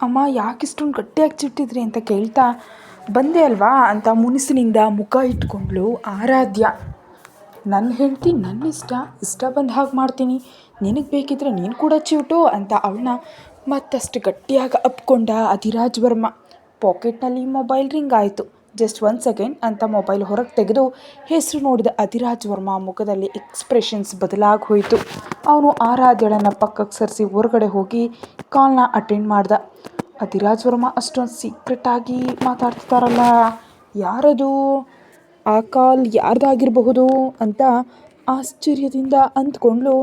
ಅಮ್ಮ ಯಾಕಿಷ್ಟೊಂದು ಗಟ್ಟಿಯಾಗಿ ಚಿಟ್ಟಿದ್ರಿ ಅಂತ ಕೇಳ್ತಾ ಬಂದೆ ಅಲ್ವಾ ಅಂತ ಮುನಿಸಿನಿಂದ ಮುಖ ಇಟ್ಕೊಂಡ್ಳು ಆರಾಧ್ಯ. ನನ್ನ ಹೆಂಡ್ತಿ ನನ್ನ ಇಷ್ಟ ಬಂದ ಹಾಗೆ ಮಾಡ್ತೀನಿ, ನಿನಗೆ ಬೇಕಿದ್ರೆ ನೀನು ಕೂಡ ಚಿವುಟು ಅಂತ ಅವಳನ್ನ ಮತ್ತಷ್ಟು ಗಟ್ಟಿಯಾಗಿ ಅಪ್ಕೊಂಡ ಅಧಿರಾಜ್ ವರ್ಮ. ಪಾಕೆಟ್ನಲ್ಲಿ ಮೊಬೈಲ್ ರಿಂಗ್ ಆಯಿತು. ಜಸ್ಟ್ 1 ಸೆಕೆಂಡ್ ಅಂತ ಮೊಬೈಲ್ ಹೊರಗೆ ತೆಗೆದು ಹೆಸರು ನೋಡಿದ ಅಧಿರಾಜ್ ವರ್ಮ ಮುಖದಲ್ಲಿ ಎಕ್ಸ್ಪ್ರೆಷನ್ಸ್ ಬದಲಾಗಿ ಹೋಯಿತು. ಅವನು ಆರಾಧ್ಯಳನ್ನು ಪಕ್ಕಕ್ಕೆ ಸರಿಸಿ ಹೊರಗಡೆ ಹೋಗಿ ಕಾಲ್ನ ಅಟೆಂಡ್ ಮಾಡ್ದ. ಅಧಿರಾಜ್ ವರ್ಮ ಅಷ್ಟೊಂದು ಸೀಕ್ರೆಟಾಗಿ ಮಾತಾಡ್ತಿದ್ದಾರಲ್ಲ, ಯಾರದು, ಆ ಕಾಲ್ ಯಾರ್ದಾಗಿರಬಹುದು ಅಂತ ಆಶ್ಚರ್ಯದಿಂದ ಅಂದ್ಕೊಂಡ್ಳು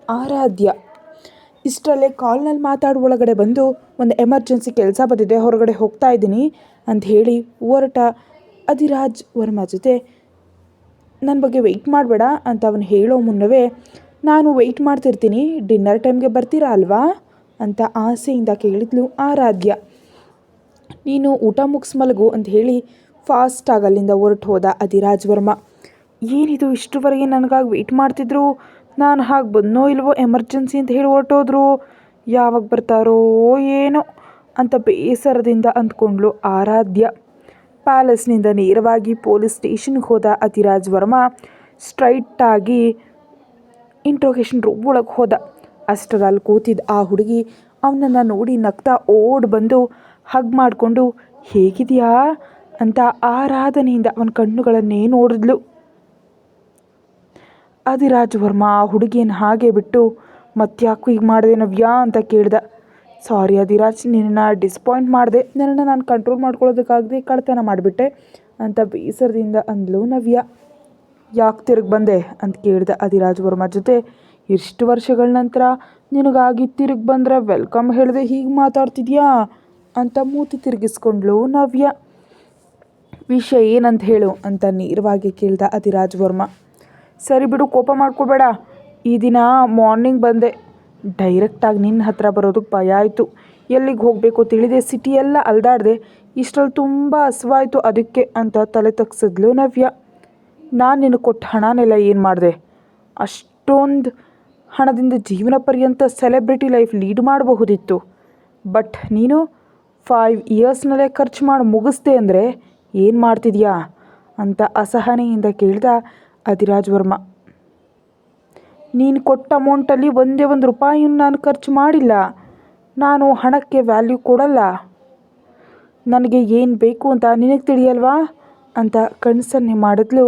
ಆರಾಧ್ಯ. ಇಷ್ಟರಲ್ಲೇ ಕಾಲ್ನಲ್ಲಿ ಮಾತಾಡುವ ಒಳಗಡೆ ಬಂದು ಒಂದು ಎಮರ್ಜೆನ್ಸಿ ಕೆಲಸ ಬಂದಿದೆ, ಹೊರಗಡೆ ಹೋಗ್ತಾ ಇದ್ದೀನಿ ಅಂತ ಹೇಳಿ ಹೊರಟ ಅಧಿರಾಜ್ ವರ್ಮ ಜೊತೆ ನನ್ನ ಬಗ್ಗೆ ವೆಯ್ಟ್ ಮಾಡಬೇಡ ಅಂತ ಅವನು ಹೇಳೋ ಮುನ್ನವೇ ನಾನು ವೆಯ್ಟ್ ಮಾಡ್ತಿರ್ತೀನಿ, ಡಿನ್ನರ್ ಟೈಮ್ಗೆ ಬರ್ತೀರಾ ಅಲ್ವಾ ಅಂತ ಆಸೆಯಿಂದ ಕೇಳಿದ್ಲು ಆರಾಧ್ಯ. ನೀನು ಊಟ ಮುಗಿಸ್ ಮಲಗು ಅಂತ ಹೇಳಿ ಫಾಸ್ಟಾಗಿ ಅಲ್ಲಿಂದ ಹೊರಟು ಹೋದ ಅಧಿರಾಜ್ ವರ್ಮ. ಏನಿದು ಇಷ್ಟರವರೆಗೆ ನನಗಾಗಿ ವೆಯ್ಟ್ ಮಾಡ್ತಿದ್ರು, ನಾನು ಹಾಗೆ ಬಂದೋ ಇಲ್ವೋ ಎಮರ್ಜೆನ್ಸಿ ಅಂತ ಹೇಳಿ ಹೊರಟೋದ್ರು, ಯಾವಾಗ ಬರ್ತಾರೋ ಏನೋ ಅಂತ ಬೇಸರದಿಂದ ಅಂದ್ಕೊಂಡ್ಳು ಆರಾಧ್ಯ. ಪ್ಯಾಲೇಸ್ನಿಂದ ನೇರವಾಗಿ ಪೊಲೀಸ್ ಸ್ಟೇಷನ್ಗೆ ಹೋದ ಅಧಿರಾಜ್ ವರ್ಮ ಸ್ಟ್ರೈಟಾಗಿ ಇಂಟ್ರೋಗೇಷನ್ ರೂಮ್ ಒಳಗೆ ಹೋದ. ಅಷ್ಟರಲ್ಲಿ ಕೂತಿದ್ದ ಆ ಹುಡುಗಿ ಅವನನ್ನು ನೋಡಿ ನಗ್ತಾ ಓಡ್ ಬಂದು ಹಗ್ ಮಾಡಿಕೊಂಡು ಹೇಗಿದೆಯಾ ಅಂತ ಆರಾಧನೆಯಿಂದ ಅವನ ಕಣ್ಣುಗಳನ್ನೇ ನೋಡಿದ್ಲು. ಅಧಿರಾಜ್ ವರ್ಮ ಆ ಹುಡುಗಿಯನ್ನು ಹಾಗೆ ಬಿಟ್ಟು ಮತ್ತ್ಯಾಕೂ ಈಗ ಮಾಡಿದೆ ನವ್ಯಾ ಅಂತ ಕೇಳ್ದ. ಸಾರಿ ಅಧಿರಾಜ್, ನಿನ್ನನ್ನು ಡಿಸಪಾಯಿಂಟ್ ಮಾಡಿದೆ, ನನ್ನನ್ನು ನಾನು ಕಂಟ್ರೋಲ್ ಮಾಡ್ಕೊಳ್ಳೋದಕ್ಕಾಗದೆ ಕಳ್ತನ ಮಾಡಿಬಿಟ್ಟೆ ಅಂತ ಬೇಸರದಿಂದ ಅಂದ್ಲು ನವ್ಯ. ಯಾಕೆ ತಿರುಗಿ ಬಂದೆ ಅಂತ ಕೇಳ್ದ ಅಧಿರಾಜ್ ವರ್ಮ ಜೊತೆ. ಇಷ್ಟು ವರ್ಷಗಳ ನಂತರ ನಿನಗಾಗಿ ತಿರುಗಿ ಬಂದರೆ ವೆಲ್ಕಮ್ ಹೇಳಿದೆ ಹೀಗೆ ಮಾತಾಡ್ತಿದ್ಯಾ ಅಂತ ಮೂತಿ ತಿರುಗಿಸ್ಕೊಂಡ್ಳು ನವ್ಯ. ವಿಷಯ ಏನಂತ ಹೇಳು ಅಂತ ನೇರವಾಗಿ ಕೇಳ್ದ ಅಧಿರಾಜ್ ವರ್ಮ. ಸರಿ ಬಿಡು, ಕೋಪ ಮಾಡ್ಕೋಬೇಡ, ಈ ದಿನ ಮಾರ್ನಿಂಗ್ ಬಂದೆ, ಡೈರೆಕ್ಟಾಗಿ ನಿನ್ನ ಹತ್ರ ಬರೋದಕ್ಕೆ ಭಯ ಆಯಿತು, ಎಲ್ಲಿಗೆ ಹೋಗಬೇಕು ತಿಳಿದೆ, ಸಿಟಿ ಎಲ್ಲ ಅಲ್ದಾಡಿದೆ, ಇಷ್ಟರಲ್ಲಿ ತುಂಬ ಹಸಿವಾಯಿತು ಅದಕ್ಕೆ ಅಂತ ತಲೆ ತಗ್ಸಿದ್ಲು ನವ್ಯ. ನಾನು ನಿನಗೆ ಕೊಟ್ಟ ಹಣನೆಲ್ಲ ಏನು ಮಾಡಿದೆ? ಅಷ್ಟೊಂದು ಹಣದಿಂದ ಜೀವನ ಪರ್ಯಂತ ಸೆಲೆಬ್ರಿಟಿ ಲೈಫ್ ಲೀಡ್ ಮಾಡಬಹುದಿತ್ತು, ಬಟ್ ನೀನು 5 ಇಯರ್ಸ್ನಲ್ಲೇ ಖರ್ಚು ಮಾಡಿ ಮುಗಿಸ್ದೆ ಅಂದರೆ ಏನು ಮಾಡ್ತಿದ್ಯಾ ಅಂತ ಅಸಹನೆಯಿಂದ ಕೇಳ್ದ ಅಧಿರಾಜ್ ವರ್ಮ. ನೀನು ಕೊಟ್ಟ ಅಮೌಂಟಲ್ಲಿ ಒಂದೇ ಒಂದು ರೂಪಾಯಿಯನ್ನು ನಾನು ಖರ್ಚು ಮಾಡಿಲ್ಲ, ನಾನು ಹಣಕ್ಕೆ ವ್ಯಾಲ್ಯೂ ಕೊಡಲ್ಲ, ನನಗೆ ಏನು ಬೇಕು ಅಂತ ನಿನಗೆ ತಿಳಿಯಲ್ವಾ ಅಂತ ಕಣ್ಸನ್ನೆ ಮಾಡಿದ್ಲು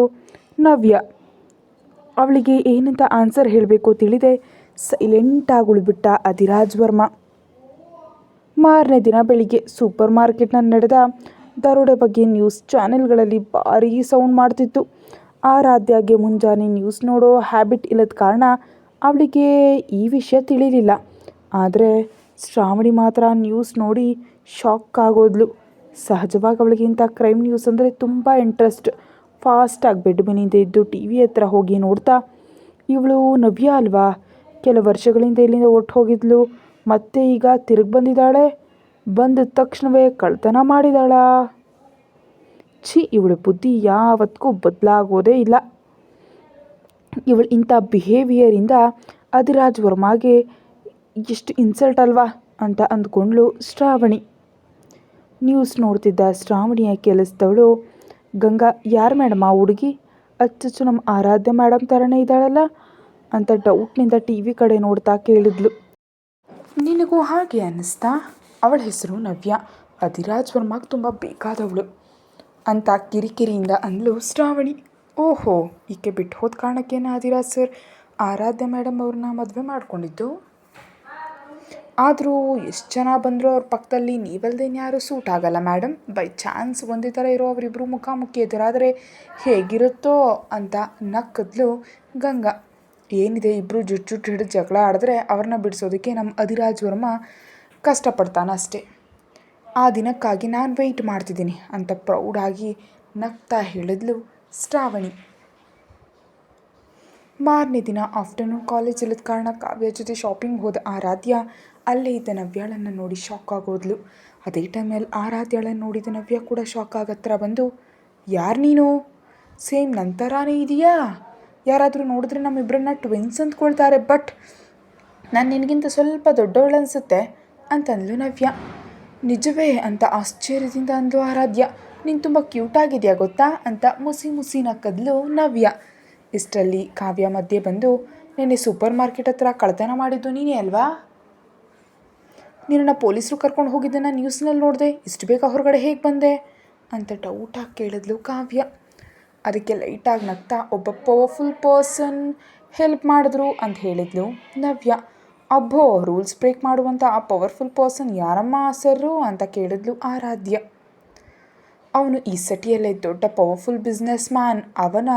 ನವ್ಯ. ಅವಳಿಗೆ ಏನಂತ ಆನ್ಸರ್ ಹೇಳಬೇಕು ತಿಳಿದೆ ಸೈಲೆಂಟಾಗಿ ಉಳಿಬಿಟ್ಟ ಅಧಿರಾಜ್ ವರ್ಮ. ಮಾರನೇ ದಿನ ಬೆಳಿಗ್ಗೆ ಸೂಪರ್ ಮಾರ್ಕೆಟ್ನಲ್ಲಿ ನಡೆದ ದರೋಡೆ ಬಗ್ಗೆ ನ್ಯೂಸ್ ಚಾನೆಲ್ಗಳಲ್ಲಿ ಭಾರೀ ಸೌಂಡ್ ಮಾಡ್ತಿತ್ತು. ಆರಾಧ್ಯಗೆ ಮುಂಜಾನೆ ನ್ಯೂಸ್ ನೋಡೋ ಹ್ಯಾಬಿಟ್ ಇಲ್ಲದ ಕಾರಣ ಅವಳಿಗೆ ಈ ವಿಷಯ ತಿಳಿಲಿಲ್ಲ. ಆದರೆ ಶ್ರಾವಣಿ ಮಾತ್ರ ನ್ಯೂಸ್ ನೋಡಿ ಶಾಕ್ ಆಗೋದ್ಲು. ಸಹಜವಾಗಿ ಅವಳಿಗೆ ಇಂಥ ಕ್ರೈಮ್ ನ್ಯೂಸ್ ಅಂದರೆ ತುಂಬ ಇಂಟ್ರೆಸ್ಟ್. ಫಾಸ್ಟಾಗಿ ಬೆಡ್ ಮನೆಯಿಂದ ಇದ್ದು ಟಿ ವಿ ಹತ್ರ ಹೋಗಿ ನೋಡ್ತಾ, ಇವಳು ನವ್ಯ ಅಲ್ವಾ, ಕೆಲವು ವರ್ಷಗಳಿಂದ ಇಲ್ಲಿಂದ ಒಟ್ಟು ಹೋಗಿದ್ಲು, ಮತ್ತೆ ಈಗ ತಿರುಗಿ ಬಂದಿದ್ದಾಳೆ, ಬಂದ ತಕ್ಷಣವೇ ಕಳ್ತನ ಮಾಡಿದಾಳಾ? ಛೀ, ಇವಳ ಬುದ್ಧಿ ಯಾವತ್ತಿಗೂ ಬದಲಾಗೋದೇ ಇಲ್ಲ. ಇವಳು ಇಂಥ ಬಿಹೇವಿಯರಿಂದ ಅಧಿರಾಜ್ ವರ್ಮಾಗೆ ಎಷ್ಟು ಇನ್ಸಲ್ಟ್ ಅಲ್ವಾ ಅಂತ ಅಂದ್ಕೊಂಡ್ಳು ಶ್ರಾವಣಿ. ನ್ಯೂಸ್ ನೋಡ್ತಿದ್ದ ಶ್ರಾವಣಿಯ ಕೆಲಸದವಳು ಗಂಗಾ, ಯಾರು ಮೇಡಮ್ ಆ ಹುಡುಗಿ, ಅಚ್ಚಚ್ಚು ನಮ್ಮ ಆರಾಧ್ಯ ಮೇಡಮ್ ಥರನೇ ಇದ್ದಾಳಲ್ಲ ಅಂತ ಡೌಟ್ನಿಂದ ಟಿ ವಿ ಕಡೆ ನೋಡ್ತಾ ಕೇಳಿದ್ಲು. ನಿನಗೂ ಹಾಗೆ ಅನ್ನಿಸ್ತಾ? ಅವಳ ಹೆಸರು ನವ್ಯ, ಅಧಿರಾಜ್ ವರ್ಮಾಗೆ ತುಂಬ ಬೇಕಾದವಳು ಅಂತ ಕಿರಿಕಿರಿಯಿಂದ ಅಂದ್ಲು ಶ್ರಾವಣಿ. ಓಹೋ, ಈಕೆ ಬಿಟ್ಟು ಹೋದ ಕಾರಣಕ್ಕೇನ ಅಧಿರಾಜ್ ಸರ್ ಆರಾಧ್ಯ ಮೇಡಮ್ ಅವ್ರನ್ನ ಮದುವೆ ಮಾಡ್ಕೊಂಡಿದ್ದು? ಆದರೂ ಎಷ್ಟು ಜನ ಬಂದರೂ ಅವ್ರ ಪಕ್ಕದಲ್ಲಿ ನೀವಲ್ದೇನು ಯಾರೂ ಸೂಟ್ ಆಗಲ್ಲ ಮೇಡಮ್, ಬೈ ಚಾನ್ಸ್ ಒಂದೇ ಥರ ಇರೋ ಅವರಿಬ್ಬರು ಮುಖಾಮುಖಿ ಎದುರಾದರೆ ಹೇಗಿರುತ್ತೋ ಅಂತ ನಕ್ಕದ್ಲು ಗಂಗಾ. ಏನಿದೆ, ಇಬ್ಬರು ಜುಟ್ಟು ಹಿಡಿದು ಜಗಳ ಆಡಿದ್ರೆ ಅವ್ರನ್ನ ಬಿಡಿಸೋದಕ್ಕೆ ನಮ್ಮ ಅಧಿರಾಜ್ ವರ್ಮ ಕಷ್ಟಪಡ್ತಾನಷ್ಟೇ, ಆ ದಿನಕ್ಕಾಗಿ ನಾನು ವೆಯ್ಟ್ ಮಾಡ್ತಿದ್ದೀನಿ ಅಂತ ಪ್ರೌಡಾಗಿ ನಗ್ತಾ ಹೇಳಿದ್ಲು ಶ್ರಾವಣಿ. ಮಾರನೇ ದಿನ ಆಫ್ಟರ್ನೂನ್ ಕಾಲೇಜ್ ಇಲ್ಲದ ಕಾರಣ ಕಾವ್ಯ ಜೊತೆ ಶಾಪಿಂಗ್ ಹೋದ ಆರಾಧ್ಯ ಅಲ್ಲೇ ಇದ್ದ ನವ್ಯಾಳನ್ನು ನೋಡಿ ಶಾಕ್ ಆಗೋದ್ಲು. ಅದೇ ಟೈಮಲ್ಲಿ ಆರಾಧ್ಯಳನ್ನು ನೋಡಿದ ನವ್ಯ ಕೂಡ ಶಾಕ್ ಆಗತ್ರ ಬಂದು, ಯಾರು ನೀನು, ಸೇಮ್ ನಂತರಾನೇ ಇದೆಯಾ, ಯಾರಾದರೂ ನೋಡಿದ್ರೆ ನಮ್ಮಿಬ್ಬರನ್ನ ಟ್ವಿನ್ಸ್ ಅಂದ್ಕೊಳ್ತಾರೆ, ಬಟ್ ನಾನು ನಿನಗಿಂತ ಸ್ವಲ್ಪ ದೊಡ್ಡವಳು ಅನಿಸುತ್ತೆ ಅಂತಂದ್ಲು ನವ್ಯ. ನಿಜವೇ ಅಂತ ಆಶ್ಚರ್ಯದಿಂದ ಅಂದ್ಲು ಆರಾಧ್ಯ. ನೀನು ತುಂಬ ಕ್ಯೂಟಾಗಿದೆಯಾ ಗೊತ್ತಾ ಅಂತ ಮುಸಿ ಮುಸಿ ನಕ್ಕದ್ಲು ನವ್ಯ. ಇಷ್ಟರಲ್ಲಿ ಕಾವ್ಯ ಮಧ್ಯೆ ಬಂದು, ನಿನ್ನೆ ಸೂಪರ್ ಮಾರ್ಕೆಟ್ ಹತ್ರ ಕಳ್ತನ ಮಾಡಿದ್ದು ನೀನೇ ಅಲ್ವಾ? ನಿನ್ನನ್ನು ಪೊಲೀಸರು ಕರ್ಕೊಂಡು ಹೋಗಿದ್ದನ್ನು ನ್ಯೂಸ್ನಲ್ಲಿ ನೋಡಿದೆ, ಇಷ್ಟು ಬೇಗ ಹೊರಗಡೆ ಹೇಗೆ ಬಂದೆ ಅಂತ ಡೌಟಾಗಿ ಕೇಳಿದ್ಲು ಕಾವ್ಯ. ಅದಕ್ಕೆ ಲೈಟಾಗಿ ನಗ್ತಾ, ಒಬ್ಬ ಪವರ್ಫುಲ್ ಪರ್ಸನ್ ಹೆಲ್ಪ್ ಮಾಡಿದ್ರು ಅಂತ ಹೇಳಿದ್ಲು ನವ್ಯ. ಅಬ್ಬೋ, ರೂಲ್ಸ್ ಬ್ರೇಕ್ ಮಾಡುವಂಥ ಆ ಪವರ್ಫುಲ್ ಪರ್ಸನ್ ಯಾರಮ್ಮ ಸರ್ರು ಅಂತ ಕೇಳಿದ್ಲು ಆರಾಧ್ಯ. ಅವನು ಈ ಸಿಟಿಯಲ್ಲೇ ದೊಡ್ಡ ಪವರ್ಫುಲ್ ಬಿಸ್ನೆಸ್ ಮ್ಯಾನ್. ಅವನ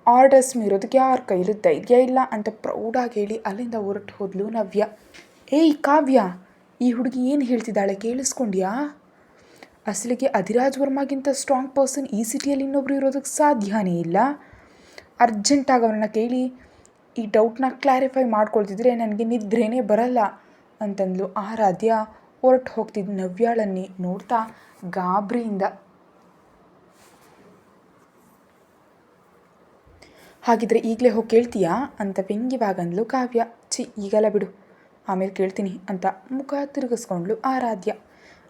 ಆರ್ಡರ್ಸ್ ಮೀರೋದಕ್ಕೆ ಯಾರ ಕೈಲೂ ಧೈರ್ಯ ಇಲ್ಲ ಅಂತ ಪ್ರೌಡಾಗಿ ಹೇಳಿ ಅಲ್ಲಿಂದ ಹೊರಟು ಹೋದ್ಲು ನವ್ಯ. ಏಯ್ ಕಾವ್ಯ, ಈ ಹುಡುಗಿ ಏನು ಹೇಳ್ತಿದ್ದಾಳೆ ಕೇಳಿಸ್ಕೊಂಡ್ಯಾ? ಅಸಲಿಗೆ ಅಧಿರಾಜ್ ವರ್ಮಾಗಿಂತ ಸ್ಟ್ರಾಂಗ್ ಪರ್ಸನ್ ಈ ಸಿಟಿಯಲ್ಲಿ ಇನ್ನೊಬ್ರು ಇರೋದಕ್ಕೆ ಸಾಧ್ಯನೇ ಇಲ್ಲ. ಅರ್ಜೆಂಟಾಗಿ ಅವರನ್ನು ಕೇಳಿ ಈ ಡೌಟ್ನ ಕ್ಲಾರಿಫೈ ಮಾಡ್ಕೊಳ್ತಿದ್ರೆ ನನಗೆ ನಿದ್ರೇನೇ ಬರಲ್ಲ ಅಂತಂದ್ಲು ಆರಾಧ್ಯ. ಹೊರಟು ಹೋಗ್ತಿದ್ದ ನವ್ಯಾಳನ್ನೇ ನೋಡ್ತಾ ಗಾಬರಿಯಿಂದ. ಹಾಗಿದ್ರೆ ಈಗಲೇ ಹೋಗಿ ಕೇಳ್ತೀಯಾ ಅಂತ ವ್ಯಂಗ್ಯವಾಗಂದ್ಲು ಕಾವ್ಯ. ಈಗಲ್ಲ ಬಿಡು, ಆಮೇಲೆ ಕೇಳ್ತೀನಿ ಅಂತ ಮುಖ ತಿರುಗಿಸ್ಕೊಂಡ್ಲು ಆರಾಧ್ಯ.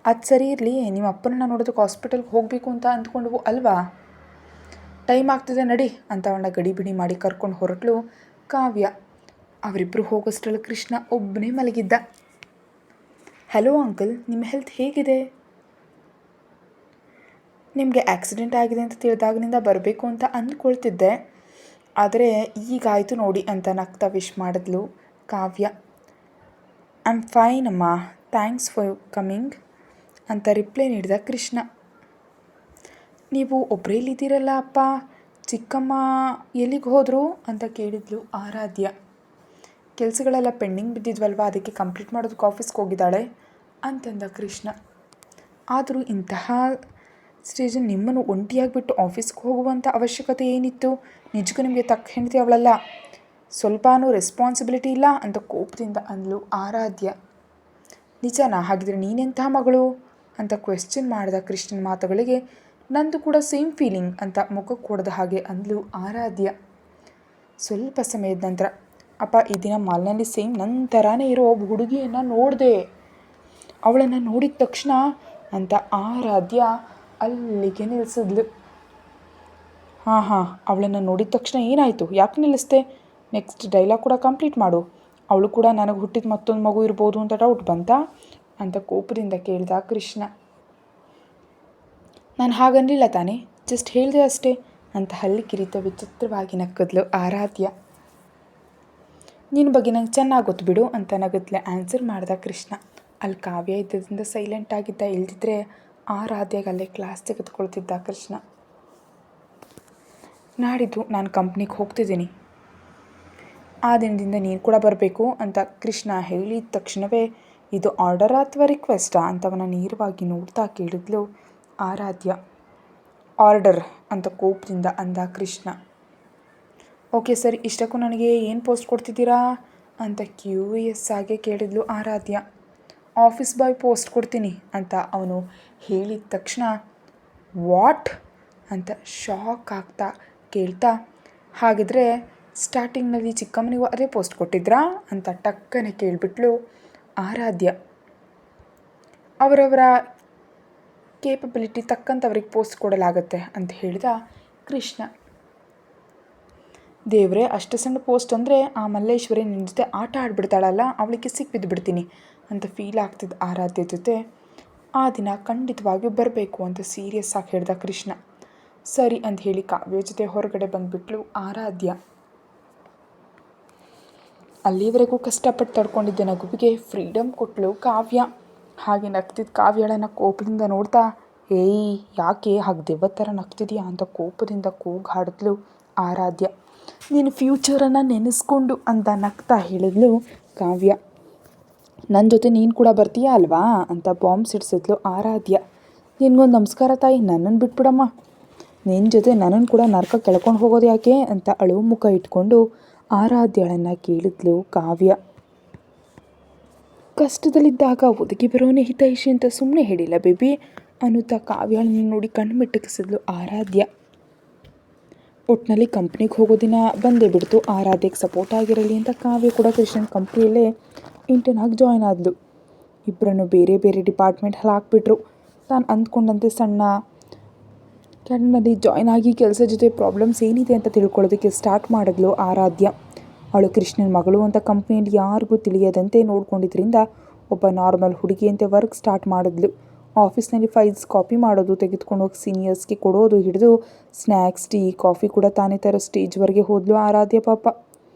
ಅದು ಸರಿ ಇರಲಿ, ನಿಮ್ಮ ಅಪ್ಪನನ್ನ ನೋಡೋದಕ್ಕೆ ಹಾಸ್ಪಿಟಲ್ಗೆ ಹೋಗಬೇಕು ಅಂತ ಅಂದ್ಕೊಂಡ್ವು ಅಲ್ವಾ? ಟೈಮ್ ಆಗ್ತಿದೆ ನಡಿ ಅಂತ ಅವಳನ್ನ ಗಡಿಬಿಡಿ ಮಾಡಿ ಕರ್ಕೊಂಡು ಹೊರಟ್ಲು ಕಾವ್ಯ. ಅವರಿಬ್ಬರು ಹೋಗೋಷ್ಟರಲ್ಲಿ ಕೃಷ್ಣ ಒಬ್ಬನೇ ಮಲಗಿದ್ದ. ಹಲೋ ಅಂಕಲ್, ನಿಮ್ಮ ಹೆಲ್ತ್ ಹೇಗಿದೆ? ನಿಮಗೆ ಆಕ್ಸಿಡೆಂಟ್ ಆಗಿದೆ ಅಂತ ತಿಳಿದಾಗಿನಿಂದ ಬರಬೇಕು ಅಂತ ಅಂದ್ಕೊಳ್ತಿದ್ದೆ, ಆದರೆ ಈಗಾಯಿತು ನೋಡಿ ಅಂತ ನಗ್ತಾ ವಿಶ್ ಮಾಡಿದ್ಲು ಕಾವ್ಯ. ಐ ಆಮ್ ಫೈನ್ ಅಮ್ಮ, ಥ್ಯಾಂಕ್ಸ್ ಫಾರ್ ಕಮಿಂಗ್ ಅಂತ ರಿಪ್ಲೈ ನೀಡಿದ ಕೃಷ್ಣ. ನೀವು ಒಬ್ಬರೇಲಿದ್ದೀರಲ್ಲ ಅಪ್ಪ, ಚಿಕ್ಕಮ್ಮ ಎಲ್ಲಿಗೆ ಹೋದರು ಅಂತ ಕೇಳಿದ್ಲು ಆರಾಧ್ಯ. ಕೆಲಸಗಳೆಲ್ಲ ಪೆಂಡಿಂಗ್ ಬಿದ್ದಿದ್ವಲ್ವ, ಅದಕ್ಕೆ ಕಂಪ್ಲೀಟ್ ಮಾಡೋದಕ್ಕೆ ಆಫೀಸ್ಗೆ ಹೋಗಿದ್ದಾಳೆ ಅಂತಂದ ಕೃಷ್ಣ. ಆದರೂ ಇಂತಹ ಸ್ಟೇಜಲ್ಲಿ ನಿಮ್ಮನ್ನು ಒಂಟಿಯಾಗಿಬಿಟ್ಟು ಆಫೀಸ್ಗೆ ಹೋಗುವಂಥ ಅವಶ್ಯಕತೆ ಏನಿತ್ತು? ನಿಜಕ್ಕೂ ನಿಮಗೆ ತಕ್ಕ ಹೆಂಡತಿ ಅವಳಲ್ಲ, ಸ್ವಲ್ಪನೂ ರೆಸ್ಪಾನ್ಸಿಬಿಲಿಟಿ ಇಲ್ಲ ಅಂತ ಕೋಪದಿಂದ ಅಂದ್ಲು ಆರಾಧ್ಯ. ನಿಜನಾ? ಹಾಗಿದ್ರೆ ನೀನೆಂತಹ ಮಗಳು ಅಂತ ಕ್ವೆಶ್ಚನ್ ಮಾಡಿದ ಕೃಷ್ಣನ ಮಾತುಗಳಿಗೆ ನಂದು ಕೂಡ ಸೇಮ್ ಫೀಲಿಂಗ್ ಅಂತ ಮುಖಕ್ಕೆ ಕೊಡದ ಹಾಗೆ ಅಂದ್ಲು ಆರಾಧ್ಯ. ಸ್ವಲ್ಪ ಸಮಯದ ನಂತರ, ಅಪ್ಪ ಈ ದಿನ ಮಾಲ್ನಲ್ಲಿ ಸೇಮ್ ನನ್ನ ಥರಾನೇ ಇರೋ ಒಬ್ಬ ಹುಡುಗಿಯನ್ನು ನೋಡಿದೆ, ಅವಳನ್ನು ನೋಡಿದ ತಕ್ಷಣ ಅಂತ ಆರಾಧ್ಯ ಅಲ್ಲಿಗೆ ನಿಲ್ಲಿಸಿದ್ಲು. ಹಾಂ, ಅವಳನ್ನು ನೋಡಿದ ತಕ್ಷಣ ಏನಾಯಿತು? ಯಾಕೆ ನಿಲ್ಲಿಸ್ದೆ? ನೆಕ್ಸ್ಟ್ ಡೈಲಾಗ್ ಕೂಡ ಕಂಪ್ಲೀಟ್ ಮಾಡು. ಅವಳು ಕೂಡ ನನಗೆ ಹುಟ್ಟಿದ ಮತ್ತೊಂದು ಮಗು ಇರ್ಬೋದು ಅಂತ ಡೌಟ್ ಬಂತಾ ಅಂತ ಕೋಪದಿಂದ ಕೇಳಿದ ಕೃಷ್ಣ. ನಾನು ಹಾಗನ್ನಿಲ್ಲ ತಾನೇ, ಜಸ್ಟ್ ಹೇಳಿದೆ ಅಷ್ಟೇ ಅಂತ ಹಲ್ಲಿ ಕಿರಿತ ವಿಚಿತ್ರವಾಗಿ ನಕ್ಕದ್ಲು ಆರಾಧ್ಯ. ನಿನ್ನ ಬಗ್ಗೆ ನಂಗೆ ಚೆನ್ನಾಗಿ ಗೊತ್ತು ಬಿಡು ಅಂತ ನಗದ್ಲೆ ಆನ್ಸರ್ ಮಾಡಿದ ಕೃಷ್ಣ. ಅಲ್ಲಿ ಕಾವ್ಯ ಇದ್ದದಿಂದ ಸೈಲೆಂಟ್ ಆಗಿದ್ದ, ಇಲ್ದಿದ್ರೆ ಆರಾಧ್ಯಾಗ ಅಲ್ಲೇ ಕ್ಲಾಸ್ ತೆಗೆದುಕೊಳ್ತಿದ್ದ ಕೃಷ್ಣ. ನಾಡಿದ್ದು ನಾನು ಕಂಪ್ನಿಗೆ ಹೋಗ್ತಿದ್ದೀನಿ, ಆ ದಿನದಿಂದ ನೀನು ಕೂಡ ಬರಬೇಕು ಅಂತ ಕೃಷ್ಣ ಹೇಳಿದ ತಕ್ಷಣವೇ ಇದು ಆರ್ಡರಾ ಅಥವಾ ರಿಕ್ವೆಸ್ಟಾ ಅಂತವನ್ನ ನೇರವಾಗಿ ನೋಡ್ತಾ ಕೇಳಿದ್ಲು ಆರಾಧ್ಯ. ಆರ್ಡರ್ ಅಂತ ಕೋಪದಿಂದ ಅಂದ ಕೃಷ್ಣ. ಓಕೆ ಸರಿ, ಇಷ್ಟಕ್ಕೂ ನನಗೆ ಏನು ಪೋಸ್ಟ್ ಕೊಡ್ತಿದ್ದೀರಾ ಅಂತ ಕ್ಯೂರಿಯಸ್ ಆಗಿ ಕೇಳಿದ್ಲು ಆರಾಧ್ಯ. ಆಫೀಸ್ ಬಾಯ್ ಪೋಸ್ಟ್ ಕೊಡ್ತೀನಿ ಅಂತ ಅವನು ಹೇಳಿದ ತಕ್ಷಣ ವಾಟ್ ಅಂತ ಶಾಕ್ ಆಗ್ತಾ ಕೇಳ್ತಾ, ಹಾಗಿದ್ರೆ ಸ್ಟಾರ್ಟಿಂಗ್ನಲ್ಲಿ ಚಿಕ್ಕಮ್ಮನಿಗೂ ಅದೇ ಪೋಸ್ಟ್ ಕೊಟ್ಟಿದ್ರಾ ಅಂತ ಟಕ್ಕನೆ ಕೇಳಿಬಿಟ್ಲು ಆರಾಧ್ಯ. ಅವರವರ ಕೇಪಬಿಲಿಟಿ ತಕ್ಕಂತ ಅವ್ರಿಗೆ ಪೋಸ್ಟ್ ಕೊಡಲಾಗತ್ತೆ ಅಂತ ಹೇಳಿದ ಕೃಷ್ಣ. ದೇವ್ರೆ, ಅಷ್ಟು ಸಣ್ಣ ಪೋಸ್ಟ್ ಅಂದರೆ ಆ ಮಲ್ಲೇಶ್ವರಿ ನಿನ್ನ ಜೊತೆ ಆಟ ಆಡ್ಬಿಡ್ತಾಳಲ್ಲ, ಅವಳಿಗೆ ಸಿಕ್ಬಿದ್ದು ಬಿಡ್ತೀನಿ ಅಂತ ಫೀಲ್ ಆಗ್ತಿದ್ದ ಆರಾಧ್ಯ ಜೊತೆ ಆ ದಿನ ಖಂಡಿತವಾಗಿಯೂ ಬರಬೇಕು ಅಂತ ಸೀರಿಯಸ್ ಆಗಿ ಹೇಳಿದ ಕೃಷ್ಣ. ಸರಿ ಅಂತ ಹೇಳಿ ಕಾವ್ಯ ಜೊತೆ ಹೊರಗಡೆ ಬಂದುಬಿಟ್ಲು ಆರಾಧ್ಯ. ಅಲ್ಲಿವರೆಗೂ ಕಷ್ಟಪಟ್ಟು ತಡ್ಕೊಂಡಿದ್ದ ನಗುವಿಗೆ ಫ್ರೀಡಮ್ ಕೊಟ್ಟಳು ಕಾವ್ಯ. ಹಾಗೆ ನಗ್ತಿದ್ದ ಕಾವ್ಯಳನ್ನು ಕೋಪದಿಂದ ನೋಡ್ತಾ, ಏಯ್ ಯಾಕೆ ಹಾಗೆ ದೆವ್ವದ ಥರ ನಗ್ತಿದೆಯಾ ಅಂತ ಕೋಪದಿಂದ ಕೂಗು ಹಾಡಿದ್ಲು ಆರಾಧ್ಯ. ನೀನು ಫ್ಯೂಚರನ್ನು ನೆನೆಸ್ಕೊಂಡು ಅಂತ ನಗ್ತಾ ಹೇಳಿದ್ಲು ಕಾವ್ಯ. ನನ್ನ ಜೊತೆ ನೀನು ಕೂಡ ಬರ್ತೀಯಾ ಅಲ್ವಾ ಅಂತ ಬಾಂಬ್ ಸಿಡಿಸಿದ್ಲು ಆರಾಧ್ಯ. ನಿನಗೊಂದು ನಮಸ್ಕಾರ ತಾಯಿ, ನನ್ನನ್ನು ಬಿಟ್ಬಿಡಮ್ಮ, ನಿನ್ನ ಜೊತೆ ನನ್ನನ್ನು ಕೂಡ ನರ್ಕ ಕೆಳ್ಕೊಂಡು ಹೋಗೋದು ಯಾಕೆ ಅಂತ ಅಳು ಮುಖ ಇಟ್ಕೊಂಡು ಆರಾಧ್ಯಳನ್ನು ಕೇಳಿದ್ಲು ಕಾವ್ಯ. ಕಷ್ಟದಲ್ಲಿದ್ದಾಗ ಒದಗಿ ಬರೋನೇ ಹಿತೈಷಿ ಅಂತ ಸುಮ್ಮನೆ ಹೇಳಿಲ್ಲ ಬೇಬಿ ಅನ್ನುತ್ತಾ ಕಾವ್ಯಳನ್ನು ನೋಡಿ ಕಣ್ಣು ಮಿಟಕಿಸಿದ್ಲು ಆರಾಧ್ಯ. ಒಟ್ಟಿನಲ್ಲಿ ಕಂಪ್ನಿಗೆ ಹೋಗೋ ದಿನ ಬಂದೇ ಬಿಡ್ತು. ಆರಾಧ್ಯಕ್ಕೆ ಸಪೋರ್ಟ್ ಆಗಿರಲಿ ಅಂತ ಕಾವ್ಯ ಕೂಡ ಕೃಷ್ಣನ್ ಕಂಪ್ನಿಯಲ್ಲೇ ಇಂಟರ್ನಾಗಿ ಜಾಯ್ನ್ ಆದ್ಲು. ಇಬ್ಬರನ್ನು ಬೇರೆ ಬೇರೆ ಡಿಪಾರ್ಟ್ಮೆಂಟಲ್ಲಿ ಹಾಕ್ಬಿಟ್ರು. ನಾನು ಅಂದ್ಕೊಂಡಂತೆ ಸಣ್ಣ ಕ್ಯಾಬಿನಲ್ಲಿ ಜಾಯ್ನ್ ಆಗಿ ಕೆಲಸ ಜೊತೆ ಪ್ರಾಬ್ಲಮ್ಸ್ ಏನಿದೆ ಅಂತ ತಿಳ್ಕೊಳ್ಳೋದಕ್ಕೆ ಸ್ಟಾರ್ಟ್ ಮಾಡಿದ್ಲು ಆರಾಧ್ಯ. ಅವಳು ಕೃಷ್ಣನ ಮಗಳು ಅಂತ ಕಂಪ್ನಿಯಲ್ಲಿ ಯಾರಿಗೂ ತಿಳಿಯದಂತೆ ನೋಡ್ಕೊಂಡಿದ್ರಿಂದ ಒಬ್ಬ ನಾರ್ಮಲ್ ಹುಡುಗಿಯಂತೆ ವರ್ಕ್ ಸ್ಟಾರ್ಟ್ ಮಾಡಿದ್ಲು. ಆಫೀಸ್ನಲ್ಲಿ ಫೈಲ್ಸ್ ಕಾಪಿ ಮಾಡೋದು, ತೆಗೆದುಕೊಂಡು ಹೋಗಿ ಸೀನಿಯರ್ಸ್ಗೆ ಕೊಡೋದು ಹಿಡಿದು ಸ್ನ್ಯಾಕ್ಸ್, ಟೀ, ಕಾಫಿ ಕೂಡ ತಾನೇ ತರೋ ಸ್ಟೇಜ್ವರೆಗೆ ಹೋದ್ಲು ಆರಾಧ್ಯ ಪಾಪ.